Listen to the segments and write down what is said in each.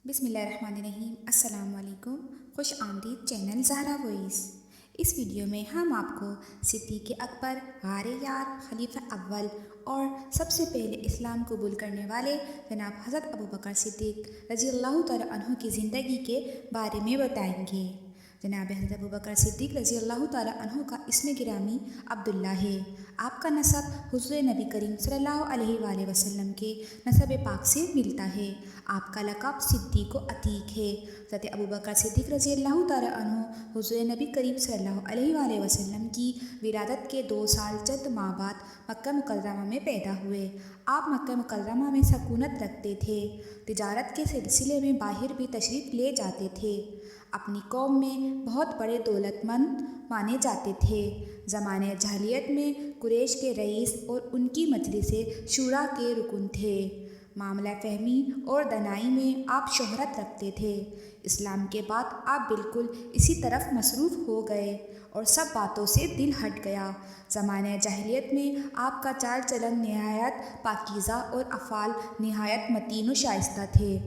بسم اللہ الرحمن الرحیم۔ السلام علیکم، خوش آمدید چینل زہرا وائس۔ اس ویڈیو میں ہم آپ کو صدیق اکبر، غار یار، خلیفہ اول اور سب سے پہلے اسلام قبول کرنے والے جناب حضرت ابوبکر صدیق رضی اللہ تعالیٰ عنہ کی زندگی کے بارے میں بتائیں گے۔ جناب حضرت ابوبکر صدیق رضی اللہ تعالیٰ عنہ کا اسم گرامی عبداللہ ہے۔ آپ کا نسب حضور نبی کریم صلی اللہ علیہ وآلہ وسلم کے نسب پاک سے ملتا ہے۔ آپ کا لقب صدیق و عتیق ہے۔ حضرت ابوبکر صدیق رضی اللہ تعالیٰ عنہ حضور نبی کریم صلی اللہ علیہ وآلہ وسلم کی ولادت کے 2 سال چند ماہ بعد مکہ مکرمہ میں پیدا ہوئے۔ آپ مکہ مکرمہ میں سکونت رکھتے تھے، تجارت کے سلسلے میں باہر بھی تشریف لے جاتے تھے، اپنی قوم میں بہت بڑے دولت مند مانے جاتے تھے۔ زمانۂ جاہلیت میں قریش کے رئیس اور ان کی مجلس شورا کے رکن تھے۔ معاملہ فہمی اور دانائی میں آپ شہرت رکھتے تھے۔ اسلام کے بعد آپ بالکل اسی طرف مصروف ہو گئے اور سب باتوں سے دل ہٹ گیا۔ زمانۂ جاہلیت میں آپ کا چال چلن نہایت پاکیزہ اور افعال نہایت متین و شائستہ تھے۔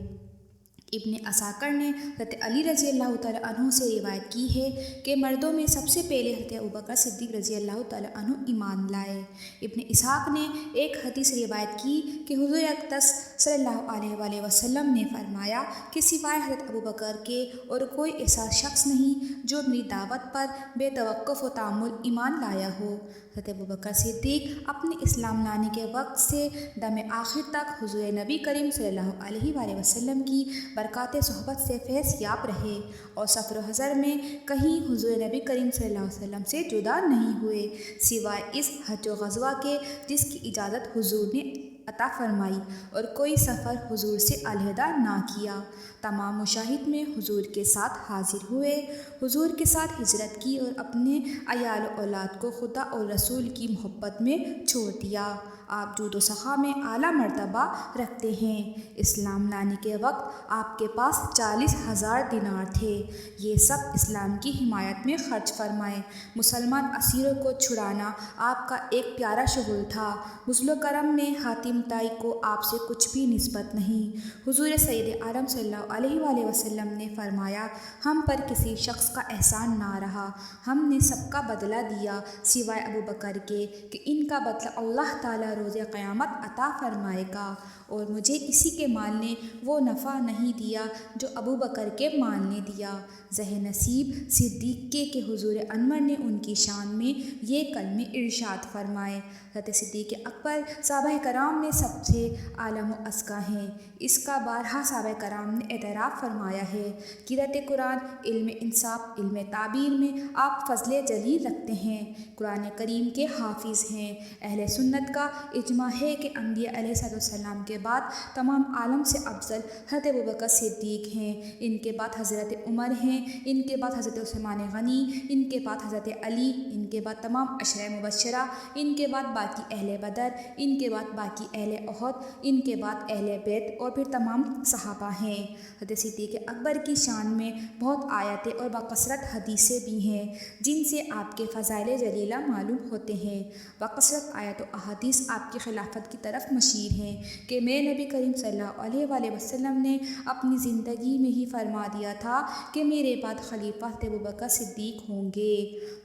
ابن عساکر نے حضرت علی رضی اللہ تعالیٰ عنہ سے روایت کی ہے کہ مردوں میں سب سے پہلے حضرت ابوبکر صدیق رضی اللہ تعالیٰ عنہ ایمان لائے۔ ابن اسحاق نے ایک حدیث روایت کی کہ حضور اقدس صلی اللہ علیہ وآلہ وسلم نے فرمایا کہ سوائے حضرت ابوبکر کے اور کوئی ایسا شخص نہیں جو میری دعوت پر بے توقف و تامل ایمان لایا ہو۔ حضرت ابوبکر صدیق اپنے اسلام لانے کے وقت سے دم آخر تک حضور نبی کریم صلی اللہ علیہ وآلہ وسلم کی برکات صحبت سے فیض یاب رہے اور سفر و حضر میں کہیں حضور نبی کریم صلی اللہ علیہ وسلم سے جدا نہیں ہوئے، سوائے اس حج و غزوہ کے جس کی اجازت حضور نے عطا فرمائی، اور کوئی سفر حضور سے علیحدہ نہ کیا۔ تمام مشاہد میں حضور کے ساتھ حاضر ہوئے، حضور کے ساتھ ہجرت کی اور اپنے عیال و اولاد کو خدا اور رسول کی محبت میں چھوڑ دیا۔ آپ جود و سخا میں اعلیٰ مرتبہ رکھتے ہیں۔ اسلام لانے کے وقت آپ کے پاس 40,000 دینار تھے۔ یہ سب اسلام کی حمایت میں خرچ فرمائے۔ مسلمان اسیروں کو چھڑانا آپ کا ایک پیارا شغل تھا۔ بذل و کرم میں حاتم طائی کو آپ سے کچھ بھی نسبت نہیں۔ حضور سید عالم صلی اللہ علیہ وآلہ وسلم نے فرمایا، ہم پر کسی شخص کا احسان نہ رہا، ہم نے سب کا بدلہ دیا سوائے ابوبکر کے کہ ان کا بدلہ اللہ تعالیٰ روز قیامت عطا فرمائے گا، اور مجھے کسی کے مال نے وہ نفع نہیں دیا جو ابوبکر کے مال نے دیا۔ زہ نصیب صدیق کے کہ حضور انور نے ان کی شان میں یہ کلمے ارشاد فرمائے۔ حضرت صدیق اکبر صحابہ کرام میں سب سے عالم و ازکیٰ ہیں۔ اس کا بارہا صحابہ کرام نے اعتراف فرمایا ہے۔ قرأت قرآن، علم انصاف، علم تعبیر میں آپ فضل جلیل رکھتے ہیں۔ قرآن کریم کے حافظ ہیں۔ اہل سنت کا اجماع ہے کہ انبیاء علیہ السلام کے بعد تمام عالم سے افضل حضرت ابوبکر صدیق ہیں، ان کے بعد حضرت عمر ہیں، ان کے بعد حضرت عثمان غنی، ان کے بعد حضرت علی، ان کے بعد تمام عشرہ مبشرہ، ان کے بعد باقی اہل بدر، ان کے بعد باقی اہل احد، ان کے بعد اہل بیت اور پھر تمام صحابہ ہیں۔ حضرت صدیق اکبر کی شان میں بہت آیتیں اور بکثرت حدیثیں بھی ہیں جن سے آپ کے فضائل جلیلہ معلوم ہوتے ہیں۔ بکثرت آیت و احادیث آپ کی خلافت کی طرف مشیر ہیں کہ میں نبی کریم صلی اللہ علیہ وآلہ وسلم نے اپنی زندگی میں ہی فرما دیا تھا کہ میرے بعد خلیفہ حضرت ابوبکر صدیق ہوں گے۔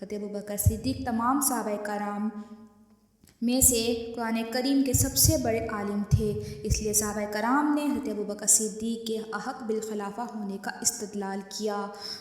حضرت ابوبکر صدیق تمام صحابہ کرام میں سے قرآن کریم کے سب سے بڑے عالم تھے، اس لیے صحابہ کرام نے حضرت ابوبکر صدیق کے احق بالخلافہ ہونے کا استدلال کیا۔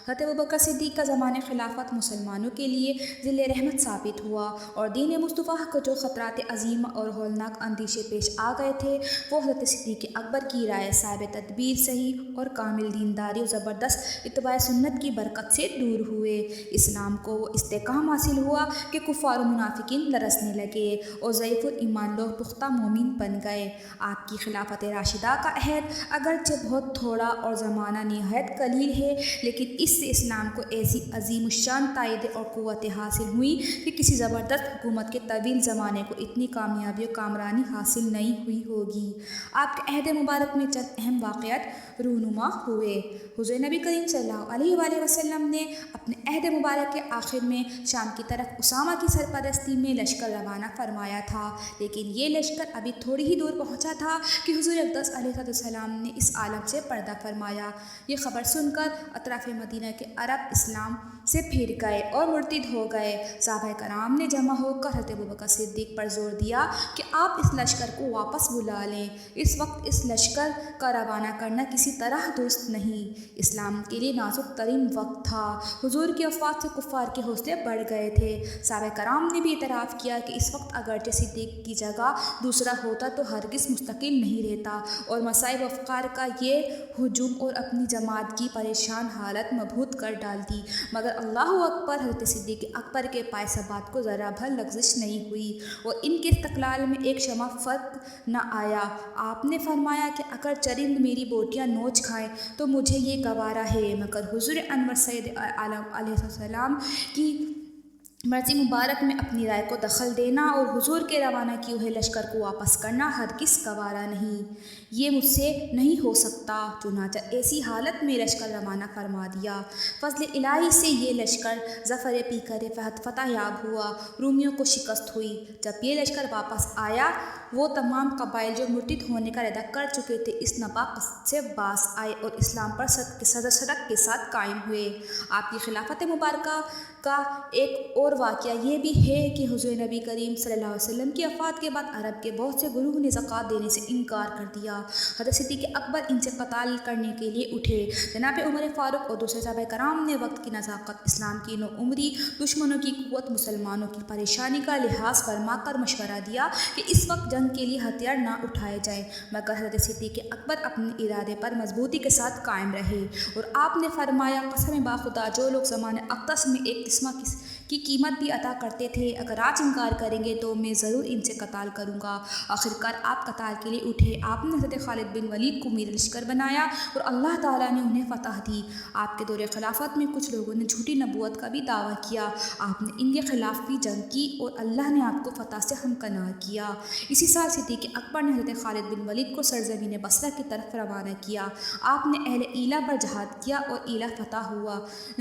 حضرت ابوبکر صدیق کا زمانۂ خلافت مسلمانوں کے لیے ذل رحمت ثابت ہوا، اور دین مصطفیٰ کو جو خطرات عظیم اور ہولناک اندیشے پیش آ گئے تھے وہ حضرت صدیق اکبر کی رائے صاحب تدبیر، صحیح اور کامل دینداری و زبردست اتباع سنت کی برکت سے دور ہوئے۔ اسلام کو وہ استحکام حاصل ہوا کہ کفار و منافقین لرزنے لگے اور ضعیف الایمان لوگ پختہ مومن بن گئے۔ آپ کی خلافت راشدہ کا عہد اگرچہ بہت تھوڑا اور زمانہ نہایت قلیل ہے، لیکن اس سے اسلام کو ایسی عظیم الشان تائید اور قوت حاصل ہوئی کہ کسی زبردست حکومت کے طویل زمانے کو اتنی کامیابی و کامرانی حاصل نہیں ہوئی ہوگی۔ آپ کے عہد مبارک میں چند اہم واقعات رونما ہوئے۔ حضور نبی کریم صلی اللہ علیہ وآلہ وسلم نے اپنے عہد مبارک کے آخر میں شام کی طرف اسامہ کی سرپرستی میں لشکر روانہ فرمایا فرمایا تھا، لیکن یہ لشکر ابھی تھوڑی ہی دور پہنچا تھا کہ حضور اقدس علیہ السلام نے اس عالم سے پردہ فرمایا۔ یہ خبر سن کر اطراف مدینہ کے عرب اسلام سے پھر گئے اور مرتد ہو گئے۔ صحابہ کرام نے جمع ہو کر حضرت ابوبکر صدیق پر زور دیا کہ آپ اس لشکر کو واپس بلا لیں۔ اس وقت اس لشکر کا روانہ کرنا کسی طرح درست نہیں، اسلام کے لیے نازک ترین وقت تھا۔ حضور کی وفات سے کفار کے حوصلے بڑھ گئے تھے۔ صحابہ کرام نے بھی اعتراف کیا کہ اس وقت اگرچہ صدیق کی جگہ دوسرا ہوتا تو ہرگز مستقل نہیں رہتا اور مصائب و افکار کا یہ ہجوم اور اپنی جماعت کی پریشان حالت مبہوت کر ڈالتی، مگر اللہ اکبر، حضرت صدیق اکبر کے پائے ثبات کو ذرا بھر لغزش نہیں ہوئی اور ان کے استقلال میں ایک شمع فرق نہ آیا۔ آپ نے فرمایا کہ اگر چرند میری بوٹیاں نوچ کھائیں تو مجھے یہ گوارا ہے، مگر حضور انور سید عالم علیہ السلام کی مرضی مبارک میں اپنی رائے کو دخل دینا اور حضور کے روانہ کیے ہوئے لشکر کو واپس کرنا ہرگز گوارا نہیں، یہ مجھ سے نہیں ہو سکتا۔ چنانچہ ایسی حالت میں لشکر روانہ فرما دیا۔ فضل الہی سے یہ لشکر ظفر پیکر فتح یاب ہوا، رومیوں کو شکست ہوئی۔ جب یہ لشکر واپس آیا، وہ تمام قبائل جو مرتد ہونے کا ارادہ کر چکے تھے اس ناپاک قصد سے باز آئے اور اسلام پر صدق کے ساتھ قائم ہوئے۔ آپ کی خلافت مبارکہ کا ایک اور واقعہ یہ بھی ہے کہ حضور نبی کریم صلی اللہ علیہ وسلم کی وفات کے بعد عرب کے بہت سے گروہ نے زکوٰۃ دینے سے انکار کر دیا۔ حضرت صدیق اکبر ان سے قتال کرنے کے لیے اٹھے۔ جناب عمر فاروق اور دوسرے صحابہ کرام نے وقت کی نزاکت، اسلام کی نوعمری، دشمنوں کی قوت، مسلمانوں کی پریشانی کا لحاظ فرما کر مشورہ دیا کہ اس وقت جنگ کے لیے ہتھیار نہ اٹھائے جائیں، مگر حضرت صدیق اکبر اپنے ارادے پر مضبوطی کے ساتھ قائم رہے اور آپ نے فرمایا، قسم باخدا جو لوگ زمانۂ اقدس میں ایک قسمہ کی قیمت بھی ادا کرتے تھے، اگر آج انکار کریں گے تو میں ضرور ان سے قتال کروں گا۔ آخرکار آپ قتال کے لیے اٹھے۔ آپ نے حضرت خالد بن ولید کو میر لشکر بنایا اور اللہ تعالیٰ نے انہیں فتح دی۔ آپ کے دور خلافت میں کچھ لوگوں نے جھوٹی نبوت کا بھی دعویٰ کیا، آپ نے ان کے خلاف بھی جنگ کی اور اللہ نے آپ کو فتح سے ہمکنار کیا۔ اسی سال صدیق اکبر نے حضرت خالد بن ولید کو سرزمین بصرہ کی طرف روانہ کیا۔ آپ نے اہل ایلا پر جہاد کیا اور ایلا فتح ہوا۔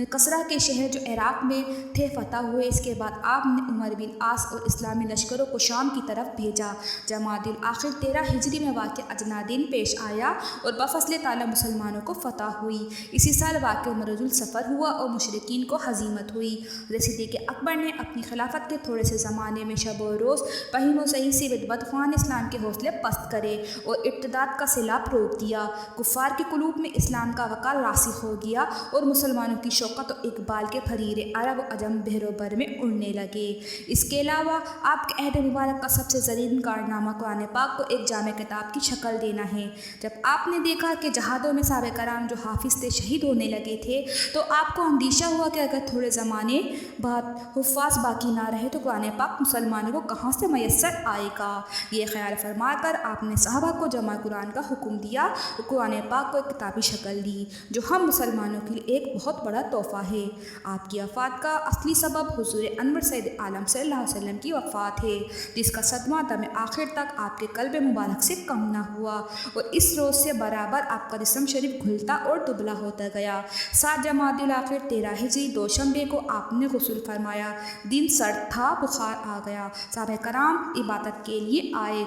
کسرا کے شہر جو عراق میں تھے فتح ہوئے۔ اس کے بعد آپ نے عمر بن عاص اور اسلامی لشکروں کو شام کی طرف بھیجا۔ جمادی الاخر 13 ہجری میں واقع اجنا دن پیش آیا اور بفضل تعالیٰ مسلمانوں کو فتح ہوئی۔ اسی سال واقع مرج السفر ہوا اور مشرکین کو ہزیمت ہوئی۔ حضرت صدیق اکبر نے اپنی خلافت کے تھوڑے سے زمانے میں شب و روز فہیم و صحیح سے بدخوان اسلام کے حوصلے پست کرے اور ارتداد کا سیلاب روک دیا۔ کفار کے قلوب میں اسلام کا وقار راسخ ہو گیا اور مسلمانوں کی شوکت و اقبال کے پھریرے عرب و عجم بحر و بر میں اڑنے لگے۔ اس کے علاوہ آپ کے عہد مبارک کا سب سے زرین کارنامہ قرآن پاک کو ایک جامع کتاب کی شکل دینا ہے۔ جب آپ نے دیکھا کہ جہادوں میں صحابہ کرام جو حافظ تھے شہید ہونے لگے تھے تو آپ کو اندیشہ ہوا کہ اگر تھوڑے زمانے بعد حفاظ باقی نہ رہے تو قرآن پاک مسلمانوں کو کہاں سے میسر آئے گا۔ یہ خیال فرما کر آپ نے صحابہ کو جمع قرآن کا حکم دیا اور قرآن پاک کو ایک کتابی شکل دی، جو ہم مسلمانوں کے لیے ایک بہت بڑا تحفہ ہے۔ آپ کی وفات کا اصلی سبب حضور انور سید عالم صلی اللہ علیہ وسلم کی وفات ہے، جس کا صدمہ دم آخر تک آپ کے قلب مبارک سے کم نہ ہوا اور اس روز سے برابر آپ کا جسم شریف گھلتا اور دبلا ہوتا گیا۔ 7 جمادی الاخر 13 ہجری دوشنبے کو آپ نے غسل فرمایا۔ دن سرد تھا، بخار آ گیا۔ صحابہ کرام عبادت کے لیے آئے۔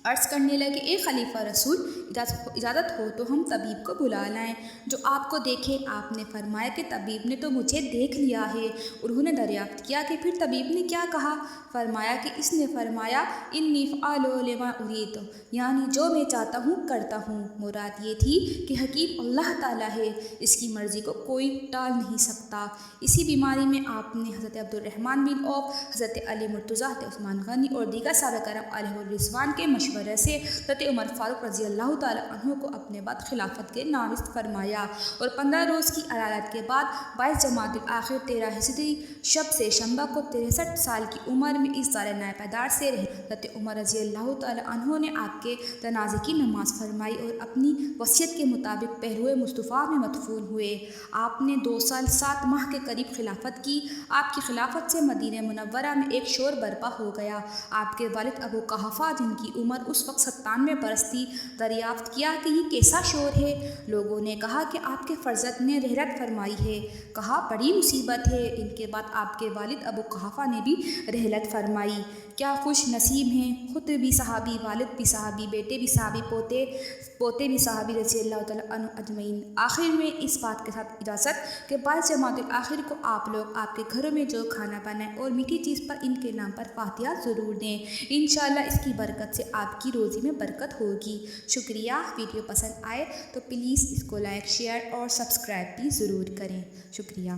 عرض کرنے لگے، اے خلیفہ رسول، اجازت ہو تو ہم طبیب کو بلا لائیں جو آپ کو دیکھے۔ آپ نے فرمایا کہ طبیب نے تو مجھے دیکھ لیا ہے۔ انہوں نے دریافت کیا کہ پھر طبیب نے کیا کہا؟ فرمایا کہ اس نے فرمایا، انی فعال لما ارید، یعنی جو میں چاہتا ہوں کرتا ہوں۔ مراد یہ تھی کہ حکیم اللہ تعالیٰ ہے، اس کی مرضی کو کوئی ٹال نہیں سکتا۔ اسی بیماری میں آپ نے حضرت عبد الرحمن بن عوف، حضرت علی مرتضیٰ، حضرت عثمان غنی اور دیگر صحابہ کرام علیہم الرضوان کے مشورے سے حضرت عمر فاروق رضی اللہ تعالیٰ عنہ کو اپنے بعد خلافت کے نامزد فرمایا اور 15 روز کی عرالت کے بعد 22 جمادی الاخر 13 ہجری شب سے شنبہ کو 63 سال کی عمر میں اس دار نائب پائیدار سے رہے حضرت عمر رضی اللہ تعالیٰ عنہ نے آپ کے جنازے کی نماز فرمائی اور اپنی وصیت کے مطابق پہلوئے مصطفیٰ میں مدفون ہوئے۔ آپ نے 2 سال 7 ماہ کے قریب خلافت کی۔ آپ کی خلافت سے مدینہ منورہ میں ایک شور برپا ہو گیا۔ آپ کے والد ابو قحافہ، جن کی عمر اس وقت 97 برس تھی۔ دریافت کیا کہ یہ کیسا شور ہے؟ لوگوں نے کہا کہ آپ کے فرزند نے رحلت فرمائی ہے۔ کہا بڑی مصیبت ہے، ان کے بعد آپ کے والد ابو قحافہ نے بھی رحلت فرمائی۔ کیا خوش نصیب ہیں، خود بھی صحابی، والد بھی صحابی، بیٹے بھی صحابی، پوتے بھی صحابی رضی اللہ تعالیٰ عنہ اجمعین۔ آخر میں اس بات کے ساتھ اجازت کہ 22 جمادی الآخر کو آپ لوگ آپ کے گھروں میں جو کھانا بنائیں اور میٹھی چیز پر ان کے نام پر فاتحہ ضرور دیں، انشاءاللہ اس کی برکت سے آپ کی روزی میں برکت ہوگی۔ شکریہ۔ ویڈیو پسند آئے تو پلیز اس کو لائک، شیئر اور سبسکرائب بھی ضرور کریں۔ شکریہ۔